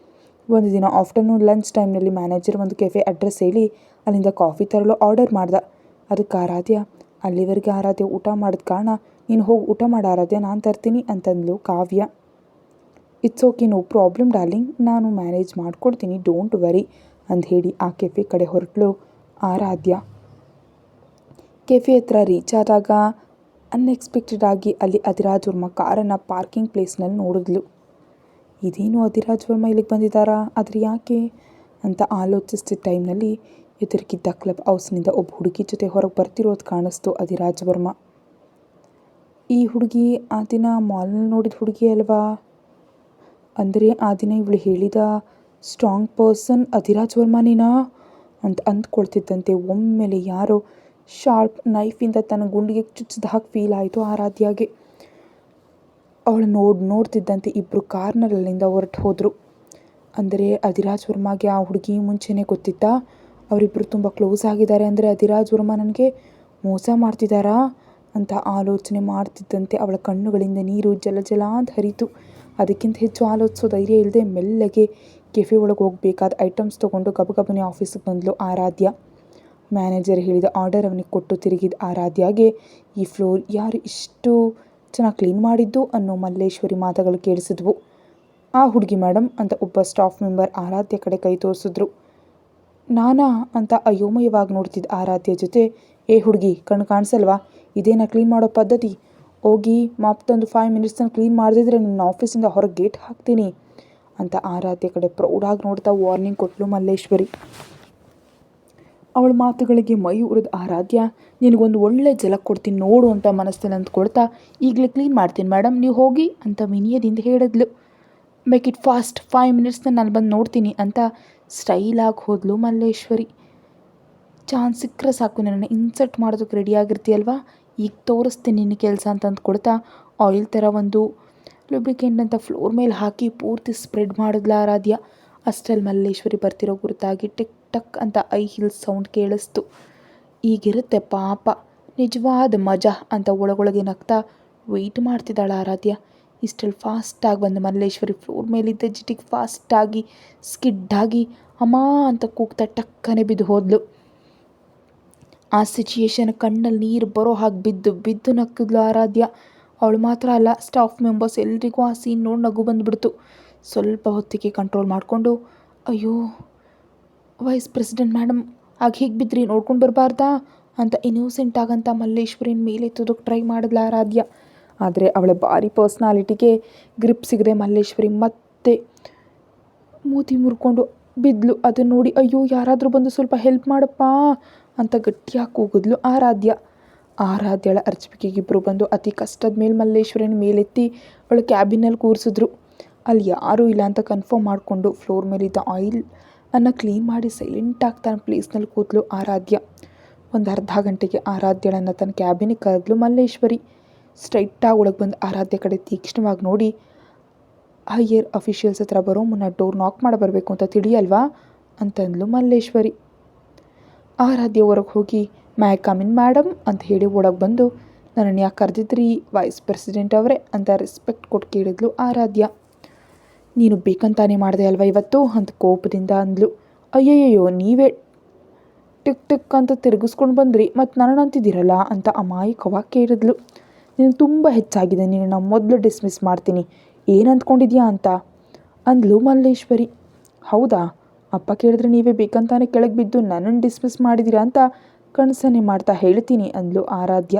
ಒಂದು ದಿನ ಆಫ್ಟರ್ನೂನ್ ಲಂಚ್ ಟೈಮ್ನಲ್ಲಿ ಮ್ಯಾನೇಜರ್ ಒಂದು ಕೆಫೆ ಅಡ್ರೆಸ್ ಹೇಳಿ ಅಲ್ಲಿಂದ ಕಾಫಿ ತರಲು ಆರ್ಡರ್ ಮಾಡ್ದ. ಅದಕ್ಕೆ ಆರಾಧ್ಯ, ಅಲ್ಲಿವರೆಗೆ ಆರಾಧ್ಯ ಊಟ ಮಾಡಿದ ಕಾರಣ ನೀನು ಹೋಗಿ ಊಟ ಮಾಡಿ ಆರಾಧ್ಯ, ನಾನು ತರ್ತೀನಿ ಅಂತಂದ್ಲು Kavya. It's okay, no problem darling, ನಾನು ಮ್ಯಾನೇಜ್ ಮಾಡ್ಕೊಡ್ತೀನಿ, ಡೋಂಟ್ ವರಿ ಅಂತ ಹೇಳಿ ಆ ಕೆಫೆ ಕಡೆ ಹೊರಟಳು ಆರಾಧ್ಯ. ಕೆಫೆ ಹತ್ರ ರೀಚ್ ಆದಾಗ ಅನ್ಎಕ್ಸ್ಪೆಕ್ಟೆಡ್ ಆಗಿ ಅಲ್ಲಿ ಅಧಿರಾಜ್ ವರ್ಮ ಕಾರನ್ನು ಪಾರ್ಕಿಂಗ್ ಪ್ಲೇಸ್ನಲ್ಲಿ ನೋಡಿದ್ಲು. ಇದೇನು ಅಧಿರಾಜ್ ವರ್ಮ ಇಲ್ಲಿಗೆ ಬಂದಿದ್ದಾರಾ, ಆದರೆ ಯಾಕೆ ಅಂತ ಆಲೋಚಿಸಿದ ಟೈಮ್ನಲ್ಲಿ ಎದುರಿಗಿದ್ದ ಕ್ಲಬ್ ಹೌಸ್ನಿಂದ ಒಬ್ಬ ಹುಡುಗಿ ಜೊತೆ ಹೊರಗೆ ಬರ್ತಿರೋದು ಕಾಣಿಸ್ತು ಅಧಿರಾಜ್ ವರ್ಮ. ಈ ಹುಡುಗಿ ಆ ದಿನ ಮಾಲ್ನಲ್ಲಿ ನೋಡಿದ ಹುಡುಗಿ ಅಲ್ವಾ? ಅಂದರೆ ಆ ದಿನ ಇವಳು ಹೇಳಿದ ಸ್ಟ್ರಾಂಗ್ ಪರ್ಸನ್ ಅಧಿರಾಜ್ ವರ್ಮನೇನಾ ಅಂತ ಅಂದ್ಕೊಳ್ತಿದ್ದಂತೆ ಒಮ್ಮೆಲೆ ಯಾರೋ ಶಾರ್ಪ್ ನೈಫಿಂದ ತನ್ನ ಗುಂಡಿಗೆ ಚುಚ್ಚಿದ ಹಾಗೆ ಫೀಲ್ ಆಯಿತು ಆರಾಧ್ಯಾಗೆ. ಅವಳು ನೋಡ್ತಿದ್ದಂತೆ ಇಬ್ಬರು ಕಾರ್ನರಲ್ಲಿಂದ ಹೊರಟು ಹೋದರು. ಅಂದರೆ ಅಧಿರಾಜ್ ವರ್ಮಗೆ ಆ ಹುಡುಗಿ ಮುಂಚೆನೇ ಗೊತ್ತಿತ್ತಾ? ಅವರಿಬ್ಬರು ತುಂಬ ಕ್ಲೋಸ್ ಆಗಿದ್ದಾರೆ, ಅಂದರೆ ಅಧಿರಾಜ್ ವರ್ಮ ನನಗೆ ಮೋಸ ಮಾಡ್ತಿದ್ದಾರಾ ಅಂತ ಆಲೋಚನೆ ಮಾಡ್ತಿದ್ದಂತೆ ಅವಳ ಕಣ್ಣುಗಳಿಂದ ನೀರು ಜಲ ಜಲ ಅಂತ ಹರಿತು. ಅದಕ್ಕಿಂತ ಹೆಚ್ಚು ಆಲೋಚಿಸೋ ಧೈರ್ಯ ಇಲ್ಲದೆ ಮೆಲ್ಲಗೆ ಕೆಫೆ ಒಳಗೆ ಹೋಗಬೇಕಾದ ಐಟಮ್ಸ್ ತೊಗೊಂಡು ಗಬಗಬನೇ ಆಫೀಸಿಗೆ ಬಂದಳು ಆರಾಧ್ಯ. ಮ್ಯಾನೇಜರ್ ಹೇಳಿದ ಆರ್ಡರ್ ಅವನಿಗೆ ಕೊಟ್ಟು ತಿರುಗಿದ ಆರಾಧ್ಯಾಗೆ ಈ ಫ್ಲೋರ್ ಯಾರು ಇಷ್ಟು ಚೆನ್ನಾಗಿ ಕ್ಲೀನ್ ಮಾಡಿದ್ದು ಅನ್ನೋ ಮಲ್ಲೇಶ್ವರಿ ಮಾತುಗಳು ಕೇಳಿಸಿದ್ವು. ಆ ಹುಡುಗಿ ಮೇಡಮ್ ಅಂತ ಒಬ್ಬ ಸ್ಟಾಫ್ ಮೆಂಬರ್ ಆರಾಧ್ಯ ಕಡೆ ಕೈ ತೋರಿಸಿದ್ರು. ನಾನಾ ಅಂತ ಅಯೋಮಯವಾಗಿ ನೋಡ್ತಿದ್ದ ಆರಾಧ್ಯ ಜೊತೆ, ಏ ಹುಡುಗಿ, ಕಣ್ಣು ಕಾಣಿಸಲ್ವಾ? ಇದೇನ ಕ್ಲೀನ್ ಮಾಡೋ ಪದ್ಧತಿ? ಹೋಗಿ ಮಾಪ್ ತಂದು 5 ಮಿನಿಟ್ಸ್ನಲ್ಲಿ ಕ್ಲೀನ್ ಮಾಡದಿದ್ರೆ ನಿನ್ನ ಆಫೀಸಿಂದ ಹೊರಗೆ ಗೇಟ್ ಹಾಕ್ತೀನಿ ಅಂತ ಆರಾಧ್ಯ ಕಡೆ ಪ್ರೌಡಾಗಿ ನೋಡ್ತಾ ವಾರ್ನಿಂಗ್ ಕೊಟ್ಟಳು ಮಲ್ಲೇಶ್ವರಿ. ಅವಳ ಮಾತುಗಳಿಗೆ ಮೈ ಉರಿದ ಆರಾಧ್ಯ, ನಿನಗೊಂದು ಒಳ್ಳೆ ಜಲಕ್ಕೆ ಕೊಡ್ತೀನಿ ನೋಡು ಅಂತ ಮನಸ್ಸಲ್ಲಿ ಅಂದ್ಕೊಳ್ತಾ, ಈಗಲೇ ಕ್ಲೀನ್ ಮಾಡ್ತೀನಿ ಮೇಡಮ್, ನೀವು ಹೋಗಿ ಅಂತ ವಿನಯದಿಂದ ಹೇಳಿದ್ಲು. ಮೇಕ್ ಇಟ್ ಫಾಸ್ಟ್, 5 ಮಿನಿಟ್ಸ್ನಲ್ಲಿ ನಾನು ಬಂದು ನೋಡ್ತೀನಿ ಅಂತ ಸ್ಟೈಲಾಗಿ ಹೋದ್ಲು ಮಲ್ಲೇಶ್ವರಿ. ಚಾನ್ಸ್ ಸಿಕ್ಕರೆ ಸಾಕು ನನ್ನನ್ನು ಇನ್ಸಲ್ಟ್ ಮಾಡೋದಕ್ಕೆ ರೆಡಿಯಾಗಿರ್ತೀಯಲ್ವಾ, ಈಗ ತೋರಿಸ್ತೀನಿ ನಿನ್ನ ಕೆಲಸ ಅಂತ ಅಂದ್ಕೊಳ್ತಾ ಆಯಿಲ್ ಥರ ಒಂದು ಲುಬ್ರಿಕೆಂಟ್ ಅಂತ ಫ್ಲೋರ್ ಮೇಲೆ ಹಾಕಿ ಪೂರ್ತಿ ಸ್ಪ್ರೆಡ್ ಮಾಡಿದ್ಲ ಆರಾಧ್ಯ. ಅಷ್ಟರಲ್ಲಿ ಮಲ್ಲೇಶ್ವರಿ ಬರ್ತಿರೋ ಗುರುತಾಗಿ ಟಿಕ್ ಟಕ್ ಅಂತ ಐ ಹೀಲ್ಸ್ ಸೌಂಡ್ ಕೇಳಿಸ್ತು. ಈಗಿರುತ್ತೆ ಪಾಪ, ನಿಜವಾದ ಮಜಾ ಅಂತ ಒಳಗೊಳಗೆ ನಗ್ತಾ ವೆಯ್ಟ್ ಮಾಡ್ತಿದ್ದಾಳೆ ಆರಾಧ್ಯ. ಇಷ್ಟಲ್ಲಿ ಫಾಸ್ಟಾಗಿ ಬಂದು ಮಲ್ಲೇಶ್ವರಿ ಫ್ಲೋರ್ ಮೇಲಿದ್ದ ಜಿಟಿಗೆ ಫಾಸ್ಟಾಗಿ ಸ್ಕಿಡ್ಡಾಗಿ ಅಮ್ಮ ಅಂತ ಕೂಗ್ತಾ ಟಕ್ಕನೆ ಬಿದ್ದು ಹೋದ್ಲು. ಆ ಸಿಚುಯೇಷನ್ ಕಣ್ಣಲ್ಲಿ ನೀರು ಬರೋ ಹಾಗೆ ಬಿದ್ದು ನಕ್ಕಿದ್ಲು ಆರಾಧ್ಯ. ಅವಳು ಮಾತ್ರ ಅಲ್ಲ, ಸ್ಟಾಫ್ ಮೆಂಬರ್ಸ್ ಎಲ್ರಿಗೂ ಆ ಸೀನ್ ನೋಡಿ ನಗು ಬಂದುಬಿಡ್ತು. ಸ್ವಲ್ಪ ಹೊತ್ತಿಗೆ ಕಂಟ್ರೋಲ್ ಮಾಡಿಕೊಂಡು, ಅಯ್ಯೋ ವೈಸ್ ಪ್ರೆಸಿಡೆಂಟ್ ಮೇಡಮ್ ಆಗ ಹೀಗೆ ಬಿದ್ರಿ, ನೋಡ್ಕೊಂಡು ಬರಬಾರ್ದಾ ಅಂತ ಇನ್ನೋಸೆಂಟ್ ಆಗಂತ ಮಲ್ಲೇಶ್ವರಿನ ಮೇಲೆ ಎತ್ತೋದಕ್ಕೆ ಟ್ರೈ ಮಾಡಿದ್ಲ ಆರಾಧ್ಯ. ಆದರೆ ಅವಳ ಭಾರಿ ಪರ್ಸ್ನಾಲಿಟಿಗೆ ಗ್ರಿಪ್ ಸಿಗದೆ ಮಲ್ಲೇಶ್ವರಿ ಮತ್ತೆ ಮೂತಿ ಮುರ್ಕೊಂಡು ಬಿದ್ಲು. ಅದನ್ನು ನೋಡಿ ಅಯ್ಯೋ ಯಾರಾದರೂ ಬಂದು ಸ್ವಲ್ಪ ಹೆಲ್ಪ್ ಮಾಡಪ್ಪ ಅಂತ ಗಟ್ಟಿಯಾಗಿ ಕೂಗಿದ್ಲು ಆರಾಧ್ಯ. ಆರಾಧ್ಯಳ ಅರ್ಚಪಿಕೆಗೆ ಇಬ್ಬರು ಬಂದು ಅತಿ ಕಷ್ಟದ ಮೇಲೆ ಮಲ್ಲೇಶ್ವರಿನ ಮೇಲೆತ್ತಿ ಅವಳು ಕ್ಯಾಬಿನಲ್ಲಿ ಕೂರಿಸಿದ್ರು. ಅಲ್ಲಿ ಯಾರೂ ಇಲ್ಲ ಅಂತ ಕನ್ಫರ್ಮ್ ಮಾಡಿಕೊಂಡು ಫ್ಲೋರ್ ಮೇಲಿದ್ದ ಆಯಿಲ್ ಕ್ಲೀನ್ ಮಾಡಿ ಸೈಲೆಂಟಾಗಿ ತನ್ನ ಪ್ಲೇಸ್ನಲ್ಲಿ ಕೂತಲು ಆರಾಧ್ಯ. ಒಂದು ಅರ್ಧ ಗಂಟೆಗೆ ಆರಾಧ್ಯಳನ್ನು ತನ್ನ ಕ್ಯಾಬಿನಿಗೆ ಕರೆದ್ಲು ಮಲ್ಲೇಶ್ವರಿ. ಸ್ಟ್ರೈಟಾಗಿ ಒಳಗೆ ಬಂದು ಆರಾಧ್ಯ ಕಡೆ ತೀಕ್ಷ್ಣವಾಗಿ ನೋಡಿ, ಹೈಯರ್ ಅಫಿಷಿಯಲ್ಸ್ ಹತ್ರ ಬರೋ ಮುನ್ನ ಡೋರ್ ನಾಕ್ ಮಾಡಿ ಬರಬೇಕು ಅಂತ ತಿಳಿಯಲ್ವಾ ಅಂತಂದ್ಲು ಮಲ್ಲೇಶ್ವರಿ. ಆರಾಧ್ಯ ಹೊರಗೆ ಹೋಗಿ ಮೈ ಕಮ್ ಇನ್ ಮೇಡಮ್ ಅಂತ ಹೇಳಿ ಒಳಗೆ ಬಂದು, ನನ್ನನ್ನು ಯಾಕೆ ಕರೆದಿದ್ರಿ ವೈಸ್ ಪ್ರೆಸಿಡೆಂಟ್ ಅವರೇ ಅಂತ ರೆಸ್ಪೆಕ್ಟ್ ಕೊಟ್ಟು ಕೇಳಿದ್ಲು ಆರಾಧ್ಯ. ನೀನು ಬೇಕಂತಾನೆ ಮಾಡಿದೆ ಅಲ್ವಾ ಇವತ್ತು ಅಂತ ಕೋಪದಿಂದ ಅಂದ್ಲು. ಅಯ್ಯಯ್ಯೋ, ನೀವೇ ಟಿಕ್ ಟಿಕ್ ಅಂತ ತಿರುಗಿಸ್ಕೊಂಡು ಬಂದ್ರಿ, ಮತ್ತು ನನ್ನನ್ನು ಅಂತಿದ್ದೀರಲ್ಲ ಅಂತ ಅಮಾಯಕವಾಗಿ ಕೇಳಿದ್ಲು. ನೀನು ತುಂಬ ಹೆಚ್ಚಾಗಿದೆ, ನೀನು ಮೊದಲು ಡಿಸ್ಮಿಸ್ ಮಾಡ್ತೀನಿ, ಏನು ಅಂದ್ಕೊಂಡಿದ್ಯಾ ಅಂತ ಅಂದ್ಲು ಮಲ್ಲೇಶ್ವರಿ. ಹೌದಾ, ಅಪ್ಪ ಕೇಳಿದ್ರೆ ನೀವೇ ಬೇಕಂತಾನೆ ಕೆಳಗೆ ಬಿದ್ದು ನನ್ನನ್ನು ಡಿಸ್ಮಿಸ್ ಮಾಡಿದ್ದೀರಾ ಅಂತ ಕನಸನ್ನೇ ಮಾಡ್ತಾ ಹೇಳ್ತೀನಿ ಅಂದ್ಲು ಆರಾಧ್ಯ.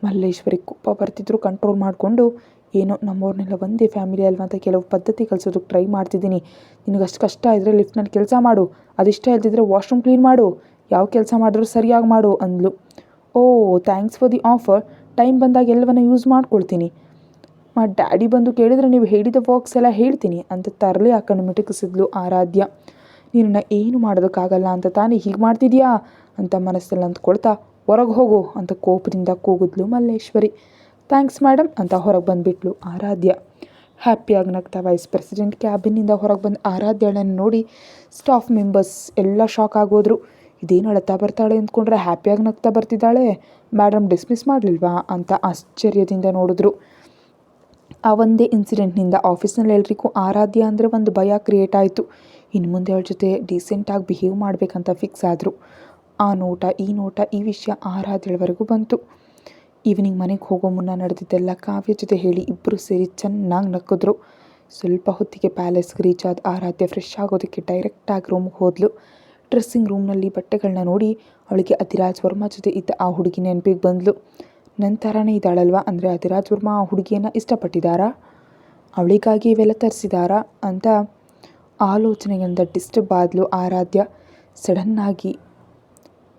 ಮಲ್ಲೇಶ್ವರಿ ಕೋಪ ಬರ್ತಿದ್ರು ಕಂಟ್ರೋಲ್ ಮಾಡಿಕೊಂಡು, ಏನೋ ನಮ್ಮವ್ರನ್ನೆಲ್ಲ ಒಂದೇ ಫ್ಯಾಮಿಲಿ ಅಲ್ವಾ ಅಂತ ಕೆಲವು ಪದ್ಧತಿ ಕಲಿಸೋದಕ್ಕೆ ಟ್ರೈ ಮಾಡ್ತಿದ್ದೀನಿ. ನಿನಗಷ್ಟು ಕಷ್ಟ ಇದ್ದರೆ ಲಿಫ್ಟ್ನಲ್ಲಿ ಕೆಲಸ ಮಾಡು, ಅದಿಷ್ಟ ಇಲ್ದಿದ್ರೆ ವಾಶ್ರೂಮ್ ಕ್ಲೀನ್ ಮಾಡು, ಯಾವ ಕೆಲಸ ಮಾಡಿದ್ರೂ ಸರಿಯಾಗಿ ಮಾಡು ಅಂದ್ಲು. Oh thanks for the offer, time ಬಂದಾಗ ಎಲ್ಲವನ್ನ ಯೂಸ್ ಮಾಡ್ಕೊಳ್ತೀನಿ. ಡ್ಯಾಡಿ ಬಂದು ಕೇಳಿದರೆ ನೀವು ಹೇಳಿದ ವರ್ಕ್ಸ್ ಎಲ್ಲ ಹೇಳ್ತೀನಿ ಅಂತ ತರಲೆ ಹಾಕೊಂಡು ಮಿಟುಕಿಸಿದ್ಲು ಆರಾಧ್ಯ. ನಿನ್ನ ಏನು ಮಾಡೋದಕ್ಕಾಗಲ್ಲ ಅಂತ ತಾನೇ ಹೀಗೆ ಮಾಡ್ತಿದ್ಯಾ ಅಂತ ಮನಸ್ಸಲ್ಲಿ ಅಂದ್ಕೊಳ್ತಾ ಹೊರಗೆ ಹೋಗು ಅಂತ ಕೋಪದಿಂದ ಕೂಗಿದ್ಲು ಮಲ್ಲೇಶ್ವರಿ. ಥ್ಯಾಂಕ್ಸ್ ಮೇಡಮ್ ಅಂತ ಹೊರಗೆ ಬಂದುಬಿಟ್ಲು ಆರಾಧ್ಯ. ಹ್ಯಾಪಿಯಾಗಿ ನಗ್ತಾ ವೈಸ್ ಪ್ರೆಸಿಡೆಂಟ್ ಕ್ಯಾಬಿನಿಂದ ಹೊರಗೆ ಬಂದು ಆರಾಧ್ಯಳನ್ನು ನೋಡಿ ಸ್ಟಾಫ್ ಮೆಂಬರ್ಸ್ ಎಲ್ಲ ಶಾಕ್ ಆಗೋದ್ರು. ಇದೇನು ಅಳ್ತಾ ಬರ್ತಾಳೆ ಅಂದ್ಕೊಂಡ್ರೆ ಹ್ಯಾಪಿಯಾಗಿ ನಗ್ತಾ ಬರ್ತಿದ್ದಾಳೆ, ಮೇಡಮ್ ಡಿಸ್ಮಿಸ್ ಮಾಡಲಿಲ್ವಾ ಅಂತ ಆಶ್ಚರ್ಯದಿಂದ ನೋಡಿದ್ರು. ಆ ಒಂದೇ ಇನ್ಸಿಡೆಂಟ್ನಿಂದ ಆಫೀಸ್ನಲ್ಲಿ ಎಲ್ರಿಗೂ ಆರಾಧ್ಯ ಅಂದರೆ ಒಂದು ಭಯ ಕ್ರಿಯೇಟ್ ಆಯಿತು. ಇನ್ನು ಮುಂದೆ ಅವಳ ಜೊತೆ ಡೀಸೆಂಟಾಗಿ ಬಿಹೇವ್ ಮಾಡಬೇಕಂತ ಫಿಕ್ಸ್ ಆದರು. ಆ ನೋಟ ಈ ವಿಷಯ ಆರಾಧ್ಯಳವರೆಗೂ ಬಂತು. ಈವ್ನಿಂಗ್ ಮನೆಗೆ ಹೋಗೋ ಮುನ್ನ ನಡೆದಿದ್ದೆಲ್ಲ ಕಾವ್ಯ ಜೊತೆ ಹೇಳಿ ಇಬ್ಬರು ಸೇರಿ ಚೆನ್ನಾಗಿ ನಕ್ಕಿದ್ರು. ಸ್ವಲ್ಪ ಹೊತ್ತಿಗೆ ಪ್ಯಾಲೇಸ್ಗೆ ರೀಚ್ ಆದ ಆರಾಧ್ಯ ಫ್ರೆಶ್ ಆಗೋದಕ್ಕೆ ಡೈರೆಕ್ಟಾಗಿ ರೂಮ್ಗೆ ಹೋದ್ಲು. ಡ್ರೆಸ್ಸಿಂಗ್ ರೂಮ್ನಲ್ಲಿ ಬಟ್ಟೆಗಳನ್ನ ನೋಡಿ ಅವಳಿಗೆ ಅಧಿರಾಜ್ ವರ್ಮಾ ಜೊತೆ ಇದ್ದ ಆ ಹುಡುಗಿ ನೆನಪಿಗೆ ಬಂದ್ಲು. ನನ್ನ ಥರನೇ ಇದ್ದಾಳಲ್ವ, ಅಂದರೆ ಅಧಿರಾಜ್ ವರ್ಮಾ ಆ ಹುಡುಗಿಯನ್ನು ಇಷ್ಟಪಟ್ಟಿದ್ದಾರಾ, ಅವಳಿಗಾಗಿ ಇವೆಲ್ಲ ತರಿಸಿದಾರಾ ಅಂತ ಆಲೋಚನೆಗಳಿಂದ ಡಿಸ್ಟರ್ಬ್ ಆದ್ಲು ಆರಾಧ್ಯ. ಸಡನ್ನಾಗಿ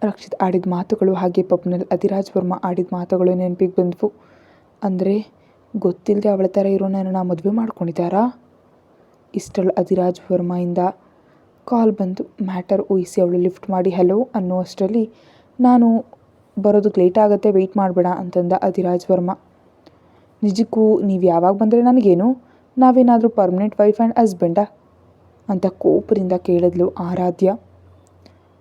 ರಕ್ಷಿತ್ ಆಡಿದ ಮಾತುಗಳು ಹಾಗೆ ಪಬ್ನಲ್ಲಿ ಅಧಿರಾಜ್ ವರ್ಮಾ ಆಡಿದ ಮಾತುಗಳು ನೆನಪಿಗೆ ಬಂದವು. ಅಂದರೆ ಗೊತ್ತಿಲ್ಲದೆ ಅವಳ ಥರ ಇರೋ ನನ್ನ ಮದುವೆ ಮಾಡ್ಕೊಂಡಿದ್ದಾರಾ? ಇಷ್ಟರಲ್ಲಿ ಅಧಿರಾಜ್ ವರ್ಮಾಯಿಂದ ಕಾಲ್ ಬಂದು ಮ್ಯಾಟರ್ ಊಹಿಸಿ ಅವಳು ಲಿಫ್ಟ್ ಮಾಡಿ ಹಲೋ ಅನ್ನುವಷ್ಟರಲ್ಲಿ ನಾನು ಬರೋದಕ್ಕೆ ಲೇಟ್ ಆಗುತ್ತೆ, ವೆಯ್ಟ್ ಮಾಡಬೇಡ ಅಂತಂದ ಅಧಿರಾಜ್ ವರ್ಮಾ. ನಿಜಕ್ಕೂ ನೀವು ಯಾವಾಗ ಬಂದರೆ ನನಗೇನು, ನಾವೇನಾದರೂ ಪರ್ಮನೆಂಟ್ ವೈಫ್ ಆ್ಯಂಡ್ ಹಸ್ಬೆಂಡಾ ಅಂತ ಕೋಪದಿಂದ ಕೇಳಿದ್ಲು ಆರಾಧ್ಯ.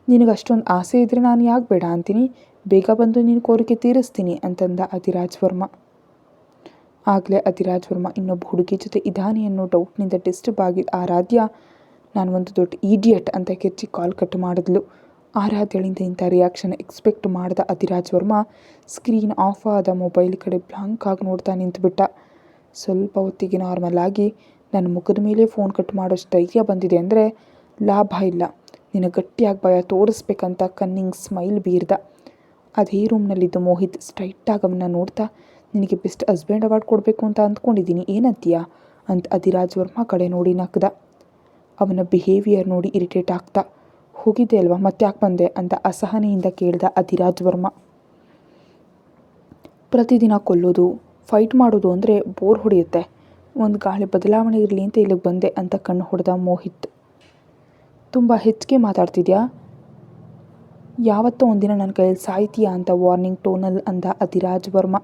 ನಿನಗೆ ಅಷ್ಟೊಂದು ಆಸೆ ಇದ್ದರೆ ನಾನು ಯಾಕೆ ಬೇಡ ಅಂತೀನಿ, ಬೇಗ ಬಂದು ನೀನು ಕೋರಿಕೆ ತೀರಿಸ್ತೀನಿ ಅಂತಂದ ಅಧಿರಾಜ್ ವರ್ಮಾ. ಆಗಲೇ ಅಧಿರಾಜ್ ವರ್ಮಾ ಇನ್ನೊಬ್ಬ ಹುಡುಗಿ ಜೊತೆ ಇದ್ದಾನೆ ಅನ್ನೋ ಡೌಟ್ನಿಂದ ಡಿಸ್ಟರ್ಬ್ ಆಗಿದ್ದ ಆರಾಧ್ಯ ನಾನು ಒಂದು ದೊಡ್ಡ ಈಡಿಯಟ್ ಅಂತ ಕಿರ್ಚಿ ಕಾಲ್ ಕಟ್ ಮಾಡಿದ್ಲು. ಆರಾಧ್ಯಳಿಂದ ಇಂಥ ರಿಯಾಕ್ಷನ್ ಎಕ್ಸ್ಪೆಕ್ಟ್ ಮಾಡಿದ ಅಧಿರಾಜ್ ವರ್ಮಾ ಸ್ಕ್ರೀನ್ ಆಫ್ ಆದ ಮೊಬೈಲ್ ಕಡೆ ಬ್ಲಾಂಕ್ ಆಗಿ ನೋಡ್ತಾ ನಿಂತುಬಿಟ್ಟ. ಸ್ವಲ್ಪ ಹೊತ್ತಿಗೆ ನಾರ್ಮಲ್ ಆಗಿ ನನ್ನ ಮುಖದ ಮೇಲೆ ಫೋನ್ ಕಟ್ ಮಾಡೋಷ್ಟು ಧೈರ್ಯ ಬಂದಿದೆ ಅಂದರೆ ಲಾಭ ಇಲ್ಲ, ನಿನ್ನ ಗಟ್ಟಿಯಾಗಿ ಭಯ ತೋರಿಸ್ಬೇಕಂತ ಕನ್ನಿಂಗ್ ಸ್ಮೈಲ್ ಬೀರ್ದ. ಅದೇ ರೂಮ್ನಲ್ಲಿದ್ದು ಮೋಹಿತ್ ಸ್ಟ್ರೈಟಾಗಿ ಅವನ್ನ ನೋಡ್ತಾ ನಿನಗೆ ಬೆಸ್ಟ್ ಹಸ್ಬೆಂಡ್ ಅವಾರ್ಡ್ ಕೊಡಬೇಕು ಅಂತ ಅಂದ್ಕೊಂಡಿದ್ದೀನಿ, ಏನಂತೀಯಾ ಅಂತ ಅಧಿರಾಜ್ ವರ್ಮಾ ಕಡೆ ನೋಡಿ ನಕ್ದ. ಅವನ ಬಿಹೇವಿಯರ್ ನೋಡಿ ಇರಿಟೇಟ್ ಆಗ್ತಾ ಹೋಗಿದ್ದೆ ಅಲ್ವಾ ಮತ್ತೆ ಯಾಕೆ ಬಂದೆ ಅಂತ ಅಸಹನೆಯಿಂದ ಕೇಳ್ದ ಅಧಿರಾಜ್ ವರ್ಮಾ. ಪ್ರತಿದಿನ ಕೊಲ್ಲೋದು ಫೈಟ್ ಮಾಡೋದು ಅಂದರೆ ಬೋರ್ ಹೊಡೆಯುತ್ತೆ, ಒಂದು ಗಾಳಿ ಬದಲಾವಣೆ ಇರಲಿ ಅಂತ ಇಲ್ಲಿಗೆ ಬಂದೆ ಅಂತ ಕಣ್ಣು ಹೊಡೆದ ಮೋಹಿತ್. ತುಂಬ ಹೆಚ್ಚಿಗೆ ಮಾತಾಡ್ತಿದ್ಯಾ, ಯಾವತ್ತೋ ಒಂದಿನ ನನ್ನ ಕೈಯಲ್ಲಿ ಸಾಯ್ತೀಯಾ ಅಂತ ವಾರ್ನಿಂಗ್ ಟೋನಲ್ಲಿ ಅಂದ ಅಧಿರಾಜ್ ವರ್ಮಾ.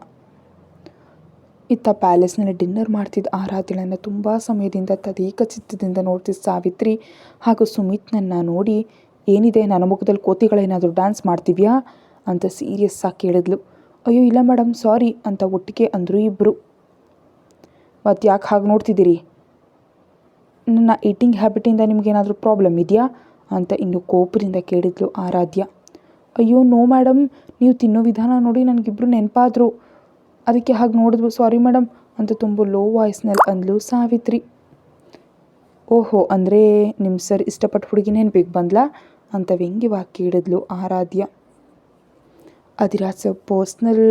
ಇತ್ತ ಪ್ಯಾಲೇಸ್ನಲ್ಲಿ ಡಿನ್ನರ್ ಮಾಡ್ತಿದ್ದ ಆರಾಧ್ಯಳನ್ನು ತುಂಬ ಸಮಯದಿಂದ ತದೇಕ ಚಿತ್ತದಿಂದ ನೋಡ್ತಿದ್ದ ಸಾವಿತ್ರಿ ಹಾಗೂ ಸುಮಿತ್ನನ್ನು ನೋಡಿ ಏನಿದೆ ನನ್ನ ಮುಖದಲ್ಲಿ ಕೋತಿಗಳೇನಾದರೂ ಡ್ಯಾನ್ಸ್ ಮಾಡ್ತೀವ್ಯಾ ಅಂತ ಸೀರಿಯಸ್ ಆಗಿ ಕೇಳಿದ್ಲು. ಅಯ್ಯೋ ಇಲ್ಲ ಮೇಡಮ್ ಸಾರಿ ಅಂತ ಒಟ್ಟಿಗೆ ಅಂದರು ಇಬ್ಬರು. ಮತ್ತು ಯಾಕೆ ಹಾಗೆ ನೋಡ್ತಿದ್ದೀರಿ, ನನ್ನ ಈಟಿಂಗ್ ಹ್ಯಾಬಿಟಿಂದ ನಿಮಗೇನಾದರೂ ಪ್ರಾಬ್ಲಮ್ ಇದೆಯಾ ಅಂತ ಇನ್ನು ಕೋಪದಿಂದ ಕೇಳಿದ್ಲು ಆರಾಧ್ಯ. ಅಯ್ಯೋ ನೋ ಮೇಡಮ್, ನೀವು ತಿನ್ನೋ ವಿಧಾನ ನೋಡಿ ನನಗಿಬ್ಬರು ನೆನಪಾದರು, ಅದಕ್ಕೆ ಹಾಗೆ ನೋಡಿದ್ವು, ಸಾರಿ ಮೇಡಮ್ ಅಂತ ತುಂಬ ಲೋ ವಾಯ್ಸ್ನಲ್ಲಿ ಅಂದ್ಲು ಸಾವಿತ್ರಿ. ಓಹೋ, ಅಂದರೆ ನಿಮ್ಮ ಸರ್ ಇಷ್ಟಪಟ್ಟು ಹುಡುಗಿ ನೆನಪಿಗೆ ಬಂದ್ಲಾ ಅಂತ ವ್ಯಂಗ್ಯವಾಗಿ ಕೇಳಿದ್ಲು ಆರಾಧ್ಯ. ಅಧಿರಾಜ್ ಸರ್ ಪರ್ಸ್ನಲ್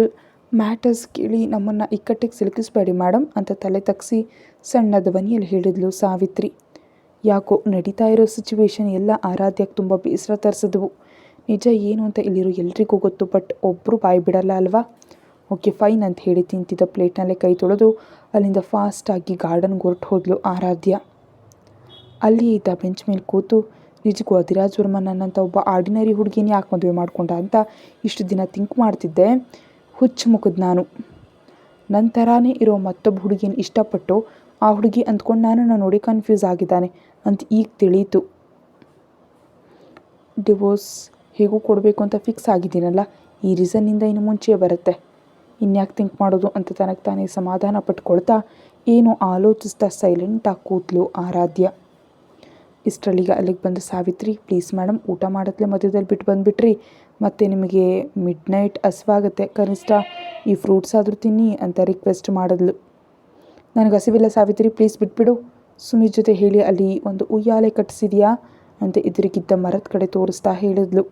ಮ್ಯಾಟರ್ಸ್ ಕೇಳಿ ನಮ್ಮನ್ನು ಇಕ್ಕಟ್ಟಿಗೆ ಸಿಲುಕಿಸ್ಬೇಡಿ ಮೇಡಮ್ ಅಂತ ತಲೆ ತಗ್ಸಿ ಸಣ್ಣ ಧ್ವನಿಯಲ್ಲಿ ಹೇಳಿದ್ಲು ಸಾವಿತ್ರಿ. ಯಾಕೋ ನಡೀತಾ ಇರೋ ಸಿಚುವೇಶನ್ ಎಲ್ಲ ಆರಾಧ್ಯಕ್ಕೆ ತುಂಬ ಬೇಸರ ತರಿಸಿದ್ವು. ನಿಜ ಏನು ಅಂತ ಇಲ್ಲಿರೋ ಎಲ್ರಿಗೂ ಗೊತ್ತು, ಬಟ್ ಒಬ್ಬರು ಬಾಯಿ ಬಿಡಲ್ಲ ಅಲ್ವಾ. ಓಕೆ ಫೈನ್ ಅಂತ ಹೇಳಿ ತಿಂತಿದ್ದ ಪ್ಲೇಟ್ನಲ್ಲೇ ಕೈ ತೊಳೆದು ಅಲ್ಲಿಂದ ಫಾಸ್ಟಾಗಿ ಗಾರ್ಡನ್ಗೆ ಹೊರಟು ಹೋದ್ಲು ಆರಾಧ್ಯ. ಅಲ್ಲಿಯೇ ಇದ್ದ ಬೆಂಚ್ ಮೇಲೆ ಕೂತು ನಿಜಕ್ಕೂ ಅಧಿರಾಜ್ ವರ್ಮಾ ನನ್ನಂಥ ಒಬ್ಬ ಆರ್ಡಿನರಿ ಹುಡುಗಿನ ಯಾಕೆ ಮದುವೆ ಮಾಡ್ಕೊಂಡ ಅಂತ ಇಷ್ಟು ದಿನ ಥಿಂಕ್ ಮಾಡ್ತಿದ್ದೆ. ಹುಚ್ಚು ಮುಖದ ನಾನು ನನ್ನ ಥರಾನೇ ಇರೋ ಮತ್ತೊಬ್ಬ ಹುಡುಗಿನ ಇಷ್ಟಪಟ್ಟು ಆ ಹುಡುಗಿ ಅಂದ್ಕೊಂಡು ನನ್ನನ್ನು ನೋಡಿ ಕನ್ಫ್ಯೂಸ್ ಆಗಿದ್ದಾನೆ ಅಂತ ಈಗ ತಿಳಿಯಿತು. ಡಿವೋರ್ಸ್ ಹೇಗೂ ಕೊಡಬೇಕು ಅಂತ ಫಿಕ್ಸ್ ಆಗಿದ್ದೀನಲ್ಲ, ಈ ರೀಸನ್ನಿಂದ ಇನ್ನು ಮುಂಚೆ ಬರುತ್ತೆ, ಇನ್ಯಾಕೆ ಥಿಂಕ್ ಮಾಡೋದು ಅಂತ ತನಗೆ ತಾನೇ ಸಮಾಧಾನ ಪಟ್ಕೊಳ್ತಾ ಏನೋ ಆಲೋಚಿಸ್ತಾ ಸೈಲೆಂಟಾಗಿ ಕೂತ್ಲು ಆರಾಧ್ಯ. ಇಷ್ಟರಲ್ಲಿಗೆ ಅಲ್ಲಿಗೆ ಬಂದ ಸಾವಿತ್ರಿ, ಪ್ಲೀಸ್ ಮೇಡಮ್ ಊಟ ಮಾಡೋದ್ಲೆ ಮಧ್ಯದಲ್ಲಿ ಬಿಟ್ಟು ಬಂದುಬಿಟ್ರಿ, ಮತ್ತು ನಿಮಗೆ ಮಿಡ್ ನೈಟ್ ಹಸಿವಾಗುತ್ತೆ, ಕನಿಷ್ಠ ಈ ಫ್ರೂಟ್ಸ್ ಆದರೂ ತಿನ್ನಿ ಅಂತ ರಿಕ್ವೆಸ್ಟ್ ಮಾಡಿದ್ಲು. ನನಗೆ ಹಸಿವಿಲ್ಲ ಸಾವಿತ್ರಿ, ಪ್ಲೀಸ್ ಬಿಟ್ಬಿಡು, ಸುಮಿತ್ ಜೊತೆ ಹೇಳಿ ಅಲ್ಲಿ ಒಂದು ಉಯ್ಯಾಲೆ ಕಟ್ಟಿಸಿದ್ಯಾ ಅಂತ ಎದುರಿಗಿದ್ದ ಮರದ ಕಡೆ ತೋರಿಸ್ತಾ ಹೇಳಿದ್ಲು.